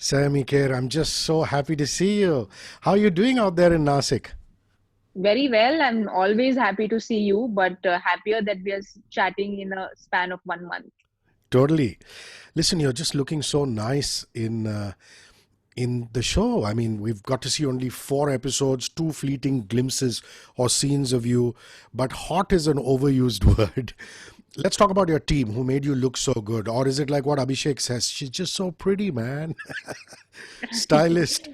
Sammy Kher, I'm just so happy to see you. How are you doing out there in Nasik? Very well. I'm always happy to see you, but happier that we are chatting in a span of 1 month. Totally. Listen, you're just looking so nice in the show. I mean, we've got to see only 4 episodes, two fleeting glimpses or scenes of you, but hot is an overused word. Let's talk about your team who made you look so good. Or is it like what Abhishek says? She's just so pretty, man. Stylist,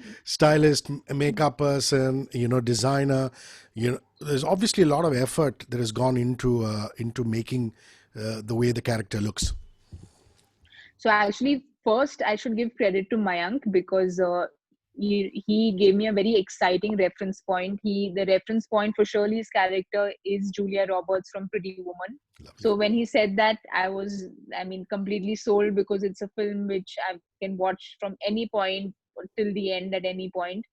makeup person, designer. There's obviously a lot of effort that has gone into making the way the character looks. So actually, first I should give credit to Mayank because he gave me a very exciting reference point. The reference point for Shirley's character is Julia Roberts from Pretty Woman. Lovely. So when he said that, I mean, completely sold because it's a film which I can watch from any point till the end at any point.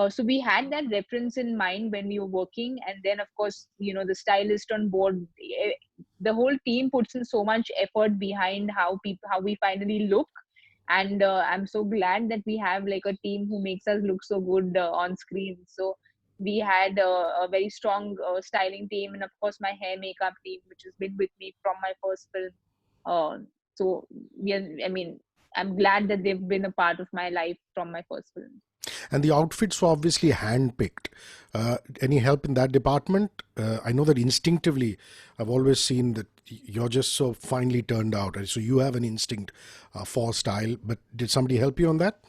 So we had that reference in mind when we were working, and then of course, the stylist on board. The whole team puts in so much effort behind how we finally look, and I'm so glad that we have like a team who makes us look so good on screen. So we had a very strong styling team, and of course my hair makeup team, which has been with me from my first film. uh, so I mean, I'm glad that they've been a part of my life from my first film. And the outfits were obviously handpicked. Any help in that department? I know that instinctively, I've always seen that you're just so finely turned out. So you have an instinct for style. But did somebody help you on that?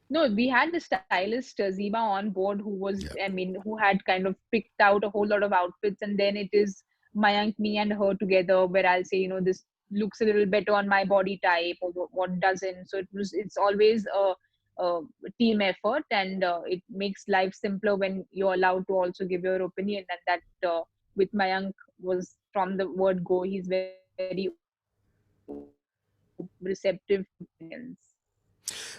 No, we had the stylist Ziba on board who was, Yeah. I mean, who had kind of picked out a whole lot of outfits, and then it is Mayank, me, and her together, where I'll say, this looks a little better on my body type, or what doesn't. So it's always a team effort, and it makes life simpler when you're allowed to also give your opinion. And that with Mayank was from the word go, he's very receptive to opinions.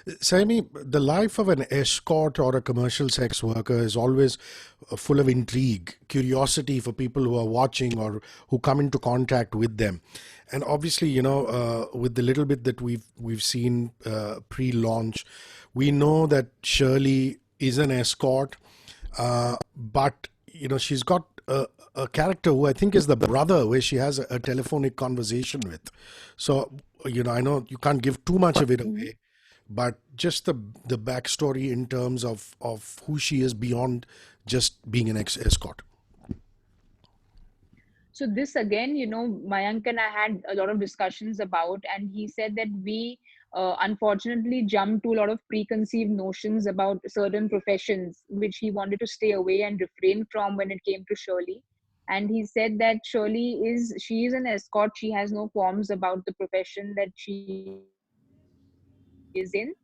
Saimi, the life of an escort or a commercial sex worker is always full of intrigue, curiosity for people who are watching or who come into contact with them. And obviously, with the little bit that we've seen pre-launch, we know that Shirley is an escort, but she's got a character who I think is the brother, where she has a telephonic conversation with. So I know you can't give too much of it away, but just the backstory in terms of who she is beyond just being an escort. So this again, Mayank and I had a lot of discussions about, and he said that we unfortunately jumped to a lot of preconceived notions about certain professions, which he wanted to stay away and refrain from when it came to Shirley. And he said that she is an escort. She has no qualms about the profession that she is in,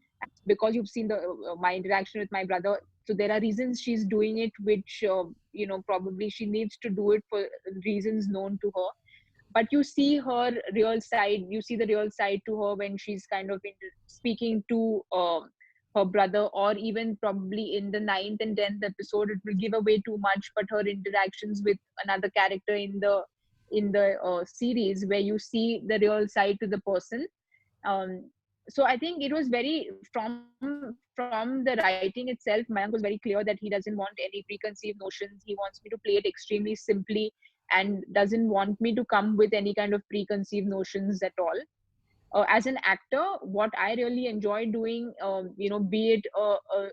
because you've seen my interaction with my brother. So there are reasons she's doing it, which probably she needs to do it for reasons known to her. But you see her real side. You see the real side to her when she's kind of speaking to her brother, or even probably in the ninth and 10th episode. It will give away too much, but her interactions with another character in the series, where you see the real side to the person. Um, so I think it was very from the writing itself. Mayank was very clear that he doesn't want any preconceived notions. He wants me to play it extremely simply, and doesn't want me to come with any kind of preconceived notions at all. As an actor, what I really enjoy doing, be it a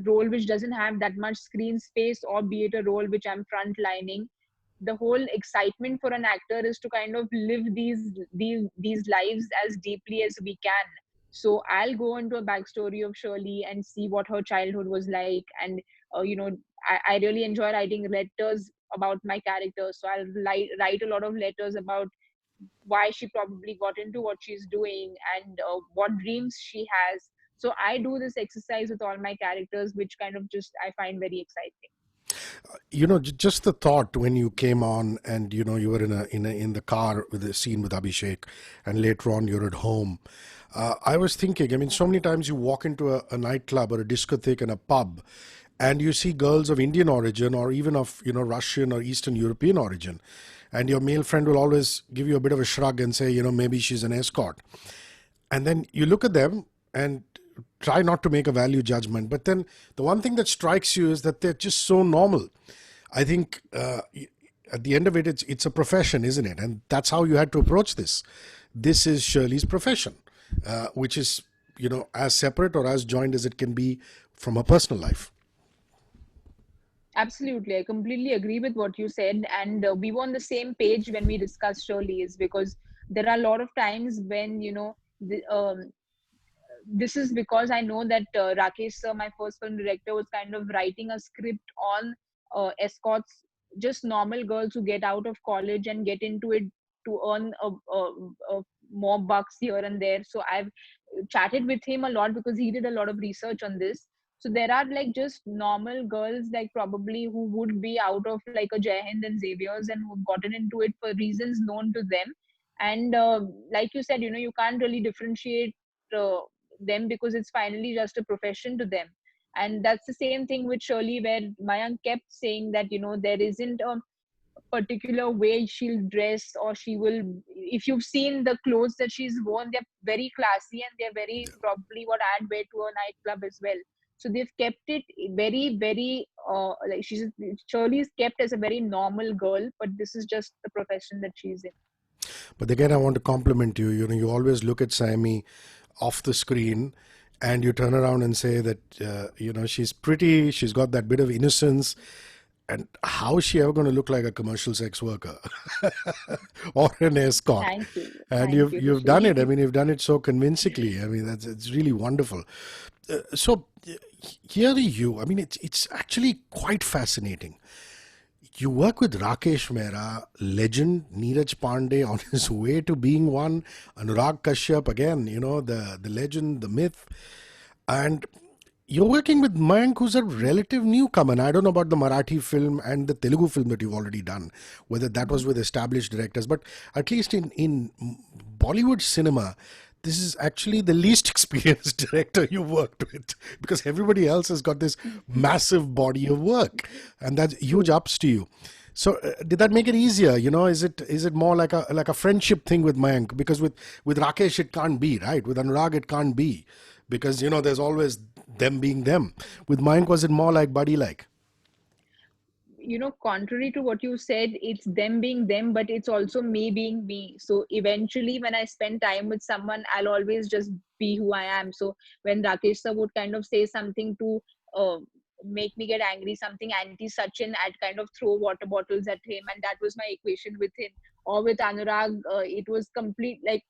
role which doesn't have that much screen space, or be it a role which I'm frontlining, the whole excitement for an actor is to kind of live these lives as deeply as we can. So I'll go into a backstory of Shirley and see what her childhood was like, and I really enjoy writing letters about my characters. So I'll write a lot of letters about why she probably got into what she's doing, and what dreams she has. So I do this exercise with all my characters, which kind of just I find very exciting. Just the thought when you came on, and you were in the car with the scene with Abhishek, and later on you're at home. I was thinking, I mean, so many times you walk into a nightclub or a discotheque and a pub, and you see girls of Indian origin, or even of Russian or Eastern European origin, and your male friend will always give you a bit of a shrug and say, maybe she's an escort. And then you look at them, and try not to make a value judgment. But then the one thing that strikes you is that they're just so normal. I think at the end of it, it's a profession, isn't it? And that's how you had to approach this. This is Shirley's profession, which is, as separate or as joined as it can be from her personal life. Absolutely, I completely agree with what you said, and we were on the same page when we discussed Shirley's, because there are a lot of times when this is because I know that Rakesh sir, my first film director, was kind of writing a script on escorts, just normal girls who get out of college and get into it to earn more bucks here and there. So I've chatted with him a lot because he did a lot of research on this. So there are like just normal girls, like probably who would be out of like a Jai Hind and Xavier's and who've gotten into it for reasons known to them. And like you said, you can't really differentiate uh, them because it's finally just a profession to them. And that's the same thing with Shirley, where Mayank kept saying that there isn't a particular way she'll dress, or she will, if you've seen the clothes that she's worn, they're very classy and they're very probably what I'd wear to a nightclub as well. So they've kept it very, very like Shirley's kept as a very normal girl, but this is just the profession that she's in. But again, I want to compliment you. You always look at Saimi off the screen, and you turn around and say that she's pretty, she's got that bit of innocence, and how is she ever going to look like a commercial sex worker or an escort? Thank you. And Thank you've you, you've Rishi. done it. I mean, you've done it so convincingly. I mean, it's really wonderful. So here you. I mean, it's actually quite fascinating. You work with Rakesh Mehra, legend Neeraj Pandey on his way to being one, Anurag Kashyap again, the legend, the myth, and you're working with Mayank, who's a relative newcomer. And I don't know about the Marathi film and the Telugu film that you've already done, whether that was with established directors, but at least in Bollywood cinema, this is actually the least experienced director you worked with, because everybody else has got this massive body of work, and that's huge ups to you. So did that make it easier? Is it more like a friendship thing with Mayank? Because with Rakesh it can't be, right? With Anurag it can't be, because there's always them being them. With Mayank, was it more like buddy like? Contrary to what you said, it's them being them, but it's also me being me. So eventually, when I spend time with someone, I'll always just be who I am. So when Rakesh sir would kind of say something to uh, make me get angry, something anti Sachin, I'd kind of throw water bottles at him, and that was my equation with him. Or with Anurag, it was complete, like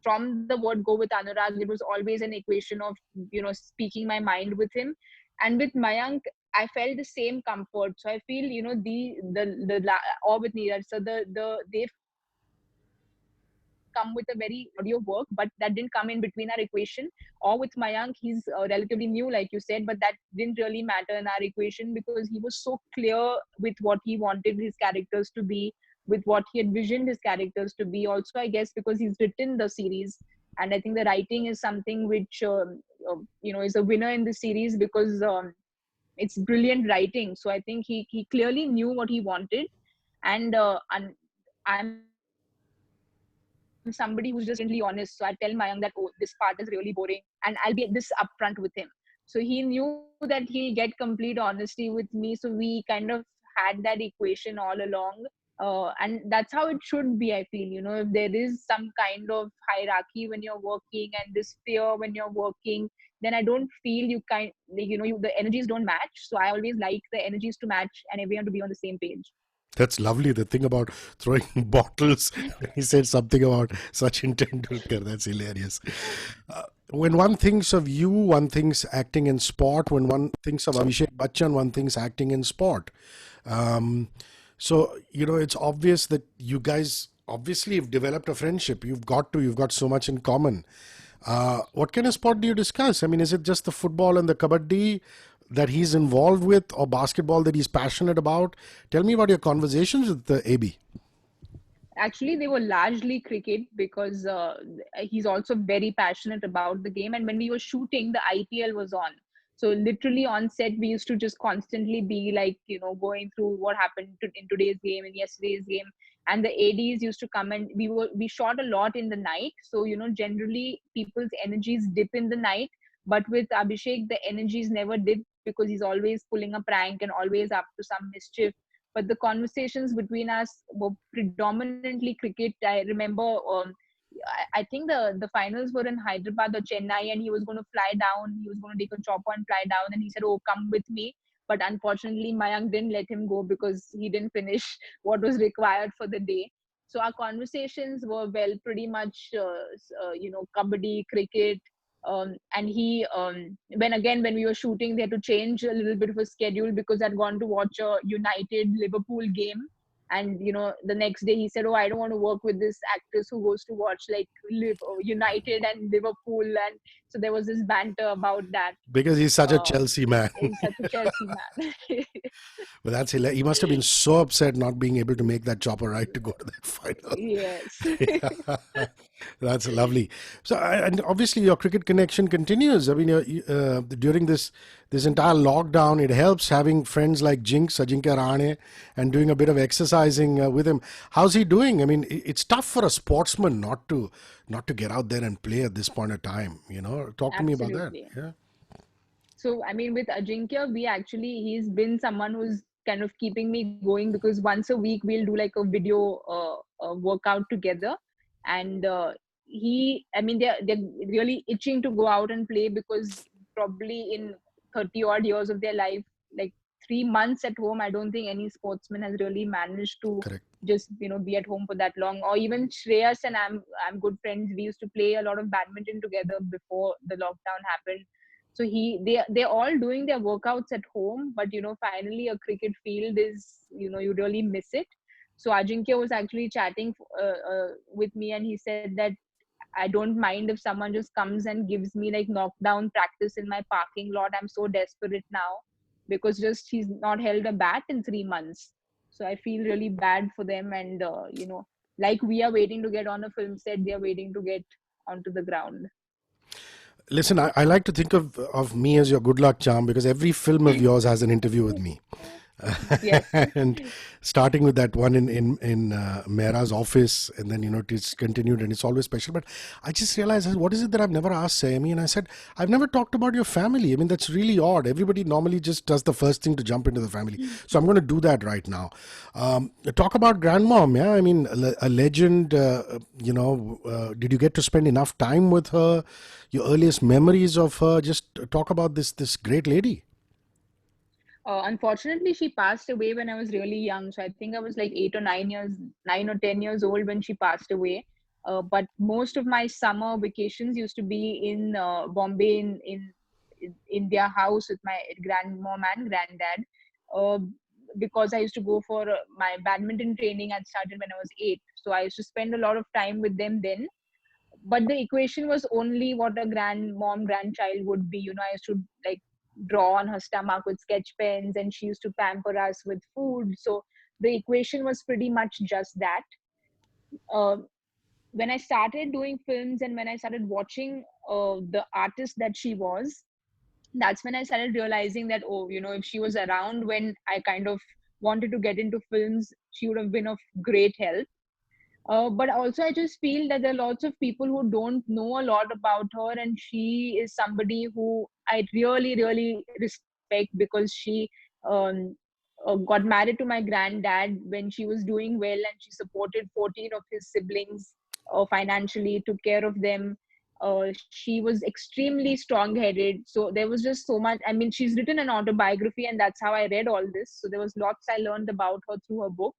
from the word go with Anurag, it was always an equation of speaking my mind with him. And with Mayank, I felt the same comfort. So I feel or with Neeraj, so they've come with a very audio work, but that didn't come in between our equation. Or with Mayank, he's relatively new, like you said, but that didn't really matter in our equation because he was so clear with what he wanted his characters to be, with what he envisioned his characters to be. Also, I guess because he's written the series, and I think the writing is something which is a winner in the series because it's brilliant writing. So I think he clearly knew what he wanted, and I'm somebody who's just brilliantly honest. So I tell Mayank that, oh, this part is really boring, and I'll be this upfront with him. So he knew that he'll get complete honesty with me. So we kind of had that equation all along. And that's how it should be, I feel. If there is some kind of hierarchy when you're working and this fear when you're working, then I don't feel the energies don't match. So I always like the energies to match and everyone to be on the same page. That's lovely. The thing about throwing bottles. He said something about Sachin Tendulkar. That's hilarious. When one thinks of you, one thinks acting in sport. When one thinks of Abhishek Bachchan, one thinks acting in sport. Um, so, it's obvious that you guys obviously have developed a friendship. You've got so much in common. What kind of sport do you discuss? I mean, is it just the football and the kabaddi that he's involved with, or basketball that he's passionate about? Tell me about your conversations with the AB. Actually, they were largely cricket because he's also very passionate about the game. And when we were shooting, the IPL was on. So literally on set, we used to just constantly be like, going through what happened in today's game and yesterday's game. And the ADs used to come, and we shot a lot in the night. So generally people's energies dip in the night. But with Abhishek, the energies never dip because he's always pulling a prank and always up to some mischief. But the conversations between us were predominantly cricket. I remember, I think the finals were in Hyderabad or Chennai, and he was going to fly down. He was going to take a chopper and fly down, and he said, "Oh, come with me." But unfortunately, Mayank didn't let him go because he didn't finish what was required for the day. So our conversations were, well, pretty much kabaddi, cricket, and he when we were shooting, they had to change a little bit of a schedule because I'd gone to watch a United Liverpool game. And the next day he said, "Oh, I don't want to work with this actress who goes to watch like United and Liverpool." And so there was this banter about that. Because he's such a uh, Chelsea man. he's such a Chelsea man. But that's hilarious. He must have been so upset not being able to make that chopper ride to go to that final. Yes. Yeah. That's lovely. So, and obviously, your cricket connection continues. I mean, during this entire lockdown, it helps having friends like Jinx, Ajinkya Rahane, and doing a bit of exercising with him. How's he doing? I mean, it's tough for a sportsman not to get out there and play at this point of time. Talk to me about that. Absolutely. Yeah. So, I mean, with Ajinkya, he's been someone who's kind of keeping me going because once a week we'll do like a video workout together. And they're really itching to go out and play because probably in 30 odd years of their life, like 3 months at home, I don't think any sportsman has really managed to Correct. just be at home for that long. Or even Shreyas and I'm good friends. We used to play a lot of badminton together before the lockdown happened. So they're all doing their workouts at home, but finally a cricket field is, you really miss it. So Ajinkya was actually chatting with me, and he said that I don't mind if someone just comes and gives me like knockdown practice in my parking lot. I'm so desperate now because just he's not held a bat in 3 months. So I feel really bad for them. And like we are waiting to get on a film set, they are waiting to get onto the ground. Listen, I like to think of me as your good luck charm because every film of yours has an interview with me. Yes. And starting with that one in Mehra's office, and then it's continued, and it's always special. But I just realized, what is it that I've never asked Sammy? And I said, I've never talked about your family. I mean, that's really odd. Everybody normally just does the first thing to jump into the family. So I'm going to do that right now. Talk about grandmom. Yeah, I mean, a legend. Did you get to spend enough time with her? Your earliest memories of her? Just talk about this great lady. Unfortunately, she passed away when I was really young. So I think I was like 9 or 10 years old when she passed away. But most of my summer vacations used to be in Bombay in their house with my grandmom and granddad. Uh, because I used to go for my badminton training. I started when I was 8. So I used to spend a lot of time with them then. But the equation was only what a grandmom grandchild would be. I used to like draw on her stomach with sketch pens, and she used to pamper us with food. So the equation was pretty much just that. uh, when I started doing films and when I started watching the artist that she was, that's when I started realizing that, oh, if she was around when I kind of wanted to get into films, she would have been of great help. But also, I just feel that there are lots of people who don't know a lot about her, and she is somebody who I really, really respect because she got married to my granddad when she was doing well, and she supported 14 of his siblings financially, took care of them. She was extremely strong headed. So there was just so much. I mean, she's written an autobiography, and that's how I read all this. So there was lots I learned about her through her book.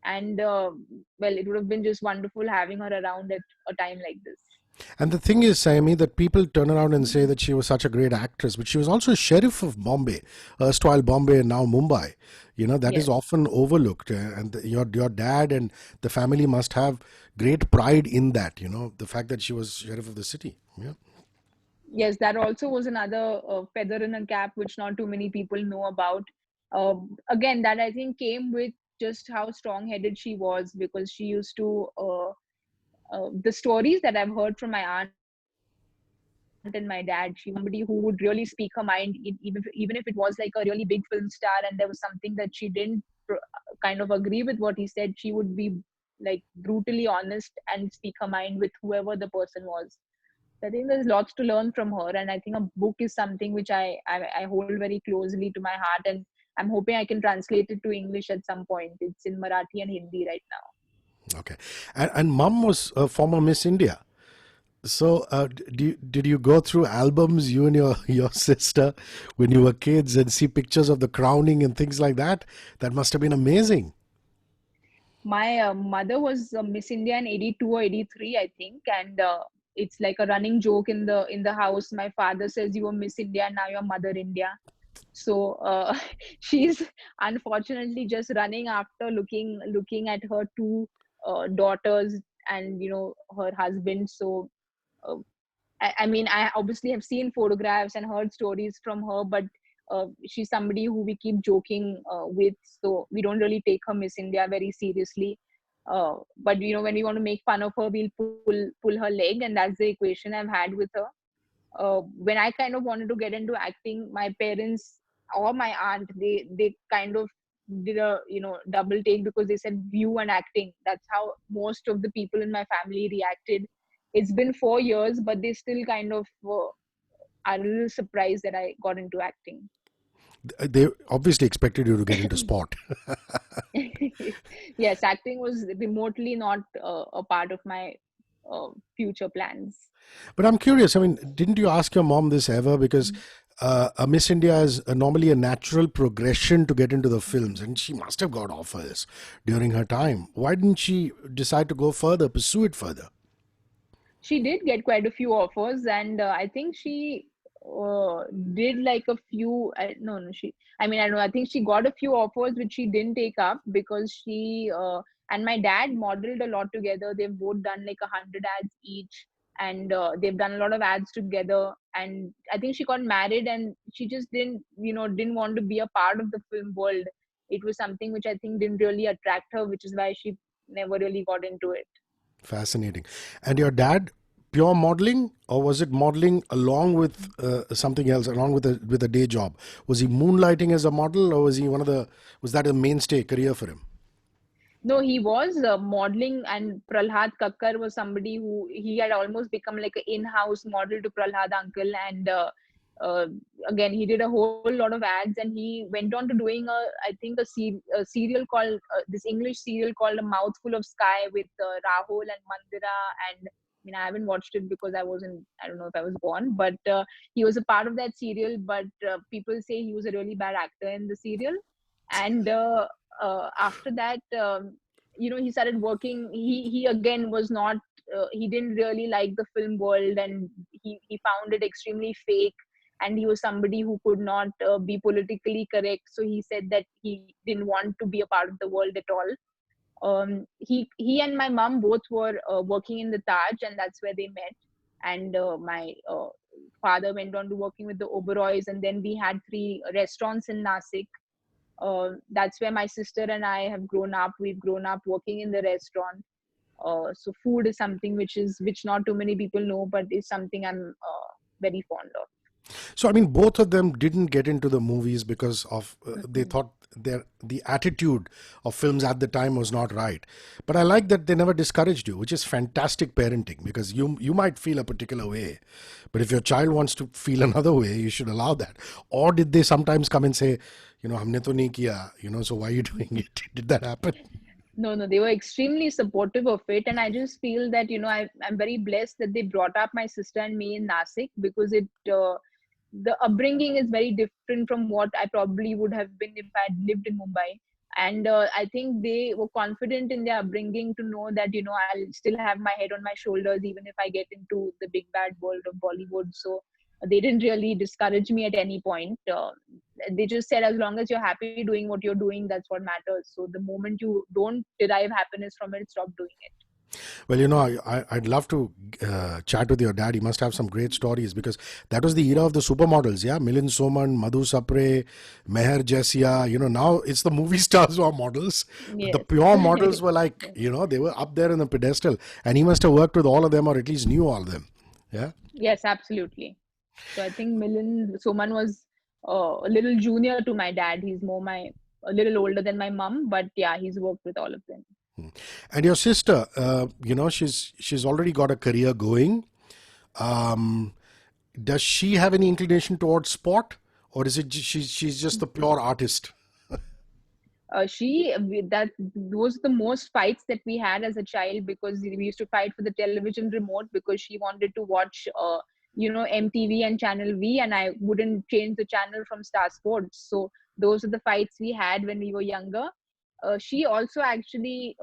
And well, it would have been just wonderful having her around at a time like this. And the thing is, Saimi, that people turn around and say that she was such a great actress, but she was also a sheriff of Bombay, erstwhile Bombay and now Mumbai. That is Yes. often overlooked. And your dad and the family must have great pride in that, the fact that she was sheriff of the city. Yeah. Yes, that also was another feather in a cap which not too many people know about. Again, that I think came with just how strong headed she was, because she used to the stories that I've heard from my aunt and my dad, she was somebody who would really speak her mind, even if it was like a really big film star and there was something that she didn't kind of agree with what he said, she would be like brutally honest and speak her mind with whoever the person was. I think there's lots to learn from her, and I think a book is something which I hold very closely to my heart, and I'm hoping I can translate it to English at some point. It's in Marathi and Hindi right now. Okay. And mom was a former Miss India. So, did you go through albums, you and your sister, when you were kids, and see pictures of the crowning and things like that? That must have been amazing. My mother was Miss India in 82 or 83, I think, and it's like a running joke in the house. My father says you were Miss India, now you're Mother India. So she's unfortunately just running after looking at her two daughters and her husband. So uh, I mean, I obviously have seen photographs and heard stories from her, but she's somebody who we keep joking with, so we don't really take her Miss India very seriously. But when we want to make fun of her, we'll pull her leg, and that's the equation I've had with her. When I kind of wanted to get into acting, my parents or my aunt, they kind of did a double take, because they said view and acting. That's how most of the people in my family reacted. It's been 4 years, but they still kind of are a little surprised that I got into acting. They obviously expected you to get into sport. Yes, acting was remotely not a part of my future plans. But I'm curious. I mean, didn't you ask your mom this ever? Because a Miss India is normally a natural progression to get into the films, and she must have got offers during her time. Why didn't she decide to go further, pursue it further? She did get quite a few offers, and I think she uh, did like a few. No, she. I mean, I don't know. I think she got a few offers which she didn't take up, because she and my dad modeled a lot together. They've both done like 100 ads each, and they've done a lot of ads together. And I think she got married, and she just didn't want to be a part of the film world. It was something which I think didn't really attract her, which is why she never really got into it. Fascinating. And your dad, pure modeling, or was it modeling along with something else, along with a day job? Was he moonlighting as a model, or was he was that a mainstay career for him? No, he was modeling, and Prahlad Kakkar was somebody who he had almost become like an in-house model to Prahlad uncle. And uh, again, he did a whole lot of ads, and he went on to doing I think a serial called this English serial called A Mouthful of Sky with Rahul and Mandira. And I mean, I haven't watched it because I don't know if I was born, but he was a part of that serial. But people say he was a really bad actor in the serial. And after that, he started working. He again was not. He didn't really like the film world, and he found it extremely fake. And he was somebody who could not be politically correct. So he said that he didn't want to be a part of the world at all. He and my mom both were working in the Taj, and that's where they met. And my father went on to working with the Oberois, and then we had three restaurants in Nasik. That's where my sister and I have grown up. We've grown up working in the restaurant. So food is something which not too many people know, but is something I'm very fond of. So, I mean, both of them didn't get into the movies because of they Mhm. thought the attitude of films at the time was not right. But I like that they never discouraged you, which is fantastic parenting, because you might feel a particular way, but if your child wants to feel another way, you should allow that. Or did they sometimes come and say, हमने तो नहीं किया, so why are you doing it? Did that happen? No, no, they were extremely supportive of it, and I just feel that I'm very blessed that they brought up my sister and me in Nasik, because the upbringing is very different from what I probably would have been if I had lived in Mumbai. And I think they were confident in their upbringing to know that I'll still have my head on my shoulders even if I get into the big bad world of Bollywood. So they didn't really discourage me at any point. They just said, as long as you're happy doing what you're doing, that's what matters. So the moment you don't derive happiness from it, stop doing it. Well, I'd love to chat with your dad. He must have some great stories, because that was the era of the supermodels, yeah? Milind Soman, Madhu Sapre, Meher Jaisia. Now it's the movie stars who are models. But the Yes. pure models were like, they were up there in the pedestal. And he must have worked with all of them, or at least knew all of them. Yeah? Yes, absolutely. So I think Milind Soman was a little junior to my dad. He's a little older than my mom, but yeah, he's worked with all of them. And your sister, she's already got a career going. Um, does she have any inclination towards sport, or is it she's just the pure artist? That those are the most fights that we had as a child, because we used to fight for the television remote because she wanted to watch MTV and Channel V, and I wouldn't change the channel from Star Sports. So those are the fights we had when we were younger. She also actually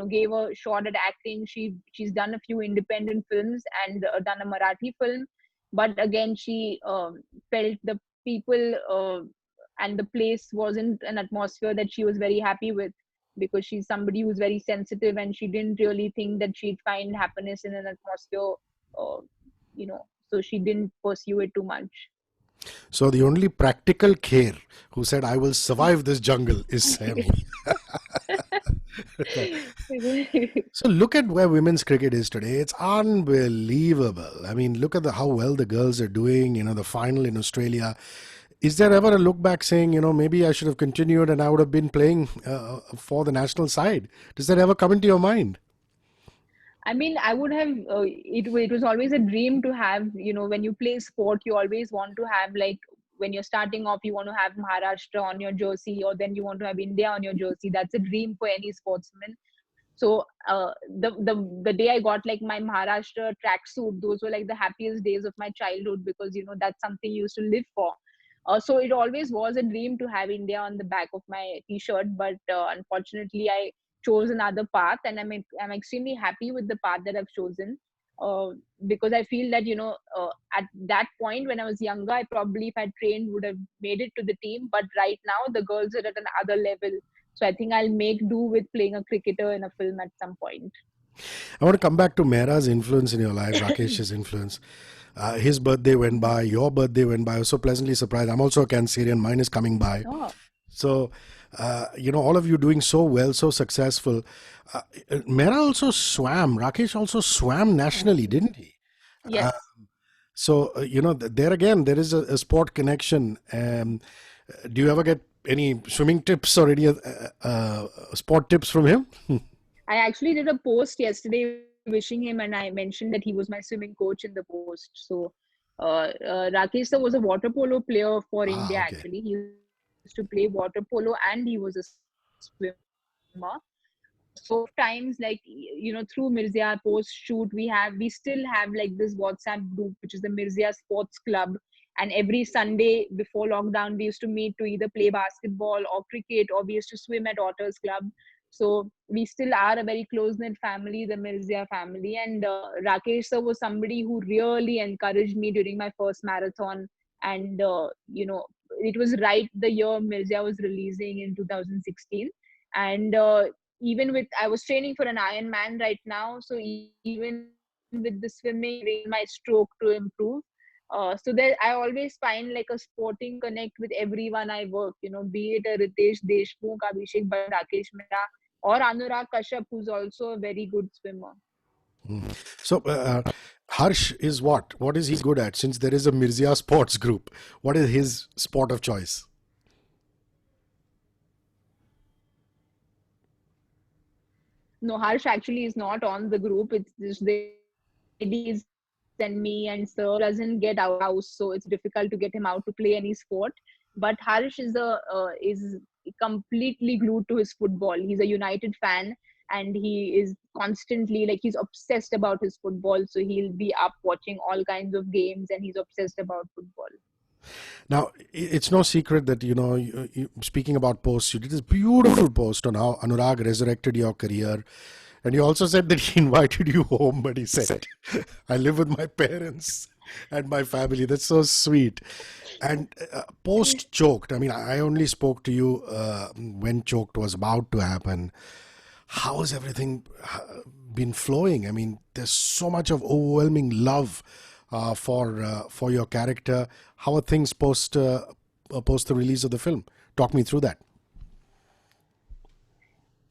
gave a shot at acting. She's done a few independent films and done a Marathi film, but again she felt the people and the place wasn't an atmosphere that she was very happy with, because she's somebody who's very sensitive, and she didn't really think that she'd find happiness in an atmosphere, uh, so she didn't pursue it too much. So the only practical care who said, "I will survive this jungle," is Sammy. So look at where women's cricket is today. It's unbelievable. I mean, look at how well the girls are doing. The final in Australia. Is there ever a look back saying, maybe I should have continued and I would have been playing for the national side? Does that ever come into your mind? I mean, I would have. It was always a dream to have. When you play sport, you always want to have, like, when you're starting off, you want to have Maharashtra on your jersey, or then you want to have India on your jersey. That's a dream for any sportsman. So the day I got like my Maharashtra tracksuit, those were like the happiest days of my childhood, because that's something you used to live for. So it always was a dream to have India on the back of my T-shirt, but unfortunately I chose another path, and I'm extremely happy with the path that I've chosen. Uh, because I feel that at that point when I was younger, I probably, if I trained, would have made it to the team. But right now the girls are at another level, so I think I'll make do with playing a cricketer in a film at some point. I want to come back to Mehra's influence in your life, Rakesh's influence. His birthday went by, your birthday went by. I was so pleasantly surprised. I'm also a Cancerian. Mine is coming by. Oh, So, all of you doing so well, so successful. Mehra also swam. Rakesh also swam nationally, didn't he? Uh, yes. so, there again, there is a sport connection. Do you ever get any swimming tips or any sport tips from him? I actually did a post yesterday wishing him, and I mentioned that he was my swimming coach in the post. So, Rakesh sir was a water polo player for Ah, India. okay. Actually, he used to play water polo, and he was a swimmer. So times, like, through Mirzia post shoot, we still have like this WhatsApp group, which is the Mirzia Sports Club. And every Sunday before lockdown, we used to meet to either play basketball or cricket, or we used to swim at Otters Club. So we still are a very close knit family, the Mirzia family. And Rakesh sir was somebody who really encouraged me during my first marathon. And it was right the year Mirzia was releasing in 2016. And even with, I was training for an Ironman right now, so even with the swimming, my stroke to improve. So that I always find like a sporting connect with everyone I work, be it a Ritesh Deshmukh, Abhishek Bhatt, Rakesh Mehra, or Anurag Kashyap, who's also a very good swimmer. So, Harsh is what? What is he good at? Since there is a Mirzia sports group, what is his sport of choice? No, Harsh actually is not on the group. It's just the ladies and me and Sir doesn't get out of the house, so it's difficult to get him out to play any sport. But Harsh is completely glued to his football. He's a United fan, and he is constantly, like, he's obsessed about his football. So he'll be up watching all kinds of games, and he's obsessed about football. Now, it's no secret that, speaking about posts, you did this beautiful post on how Anurag resurrected your career. And you also said that he invited you home, but he said, I live with my parents and my family. That's so sweet. And post choked, I mean, I only spoke to you when choked was about to happen. How has everything been flowing? I mean, there's so much of overwhelming love for your character. How are things post the release of the film? Talk me through that.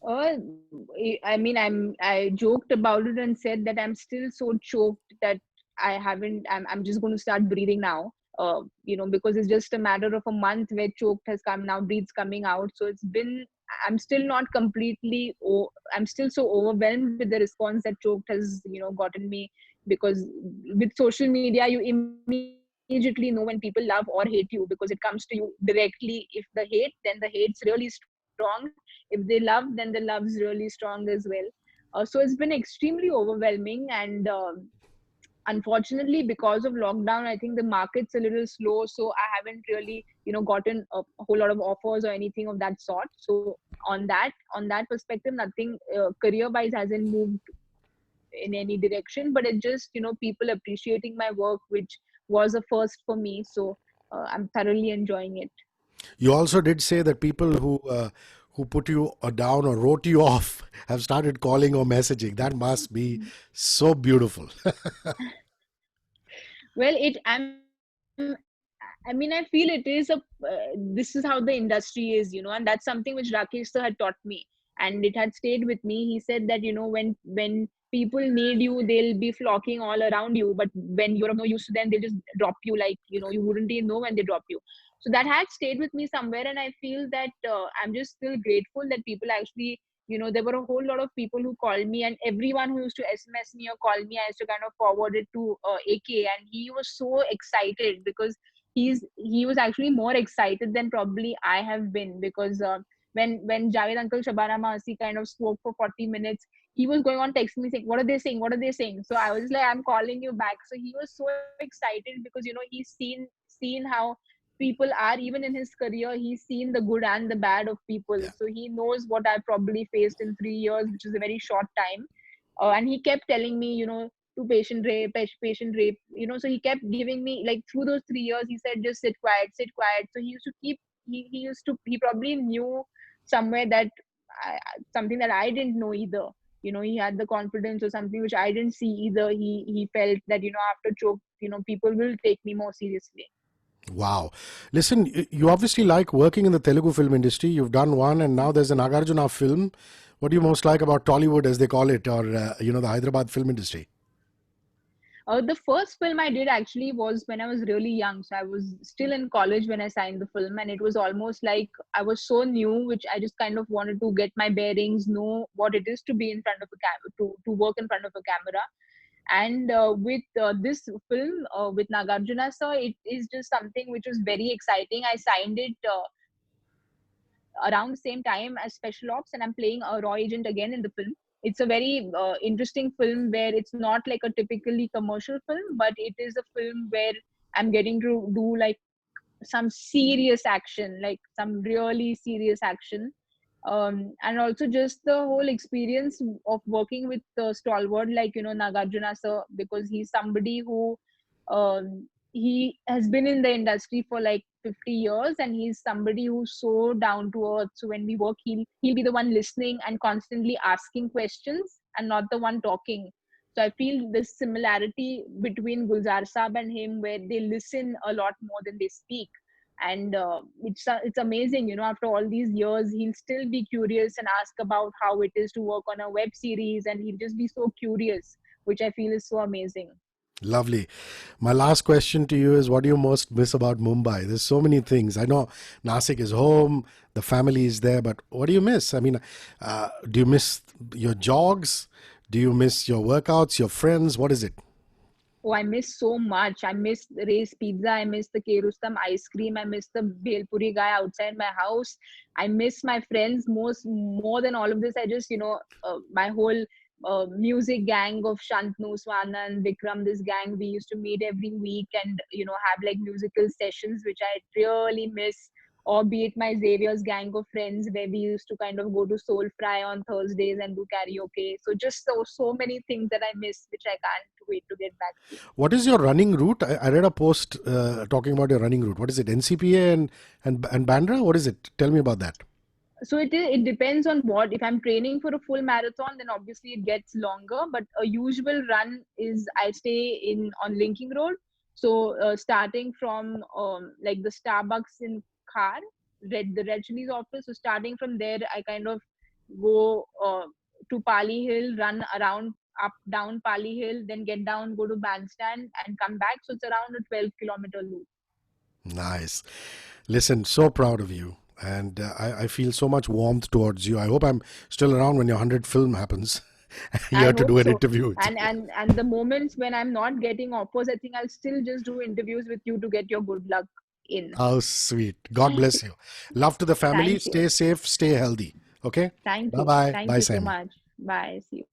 Uh, I mean, I joked about it and said that I'm still so choked that I haven't. I'm just going to start breathing now. Because it's just a matter of a month where choked has come now, breathes coming out. So it's been. I'm still not completely. I'm still so overwhelmed with the response that choked has, gotten me. because with social media you immediately know when people love or hate you, because it comes to you directly. If the hate, then the hate's really strong. If they love, then the love's really strong as well. So it's been extremely overwhelming, and unfortunately, because of lockdown, I think the market's a little slow, so I haven't really, gotten a whole lot of offers or anything of that sort. So on that perspective, nothing career wise hasn't moved in any direction, but it just, people appreciating my work, which was a first for me. So I'm thoroughly enjoying it. You also did say that people who put you down or wrote you off have started calling or messaging. That must be so beautiful. Well, I mean, I feel it is this is how the industry is, and that's something which Rakesh sir had taught me, and it had stayed with me. He said that, when people need you, they'll be flocking all around you, but when you're of no use to them, they'll just drop you, like, you wouldn't even know when they drop you. So that had stayed with me somewhere, and I feel that I'm just still grateful that people actually, there were a whole lot of people who called me, and everyone who used to SMS me or call me, I used to kind of forward it to AK, and he was so excited because he was actually more excited than probably I have been, because when Javed Uncle Shabana Mahasi kind of spoke for 40 minutes, he was going on texting me saying, "What are they saying? What are they saying?" So I was like, "I'm calling you back." So he was so excited because he's seen how people are, even in his career. He's seen the good and the bad of people, Yeah. so he knows what I probably faced in 3 years, which is a very short time. And he kept telling me, to patient rape, so he kept giving me, like, through those 3 years, he said, just sit quiet, sit quiet. So he used to keep, he probably knew somewhere that something that I didn't know either. He had the confidence, or something which I didn't see either. He felt that, after choke, people will take me more seriously. Wow. Listen, you obviously like working in the Telugu film industry. You've done one, and now there's an Nagarjuna film. What do you most like about Tollywood, as they call it, or the Hyderabad film industry? The first film I did actually was when I was really young. So I was still in college when I signed the film, and it was almost like I was so new, which I just kind of wanted to get my bearings, know what it is to be in front of a camera, to work in front of a camera. And with this film, with Nagarjuna sir, it is just something which was very exciting. I signed it around the same time as Special Ops, and I'm playing a raw agent again in the film. It's a very interesting film where it's not like a typically commercial film, but it is a film where I'm getting to do like some serious action, like some really serious action. And also just the whole experience of working with stalwart like, Nagarjuna sir, because he's somebody who he has been in the industry for like 50 years, and he's somebody who's so down to earth. So when we work, he'll be the one listening and constantly asking questions, and not the one talking. So I feel this similarity between Gulzar Saab and him, where they listen a lot more than they speak. And it's amazing, after all these years, he'll still be curious and ask about how it is to work on a web series, and he'll just be so curious, which I feel is so amazing. Lovely. My last question to you is, what do you most miss about Mumbai? There's so many things. I know Nasik is home, the family is there, but what do you miss? I mean, do you miss your jogs? Do you miss your workouts, your friends? What is it? Oh, I miss so much. I miss Ray's Pizza. I miss the K Rustam ice cream. I miss the Bhelpuri guy outside my house. I miss my friends more than all of this. I just, my whole music gang of Shantnu, Swanan, Vikram, this gang, we used to meet every week and, have like musical sessions, which I really miss. Or be it my Xavier's gang of friends, where we used to kind of go to Soul Fry on Thursdays and do karaoke. So just so many things that I miss, which I can't wait to get back to. What is your running route? I read a post talking about your running route. What is it? NCPA and Bandra? What is it? Tell me about that. So it depends on what. If I'm training for a full marathon, then obviously it gets longer. But a usual run is, I stay in on Linking Road. So starting from like the Starbucks in Khar, the Red Chili's office. So starting from there, I kind of go to Pali Hill, run around up down Pali Hill, then get down, go to Bandstand, and come back. So it's around a 12-kilometer loop. Nice. Listen, so proud of you. And I feel so much warmth towards you. I hope I'm still around when your 100th film happens. here I to hope do an so. interview with you. And the moments when I'm not getting offers, I think I'll still just do interviews with you to get your good luck in. How sweet. God bless you. Love to the family. Thank you. Stay safe, stay healthy. Okay. Thank Bye you. bye. Thank Bye, you so Sammy. much. Bye. See you.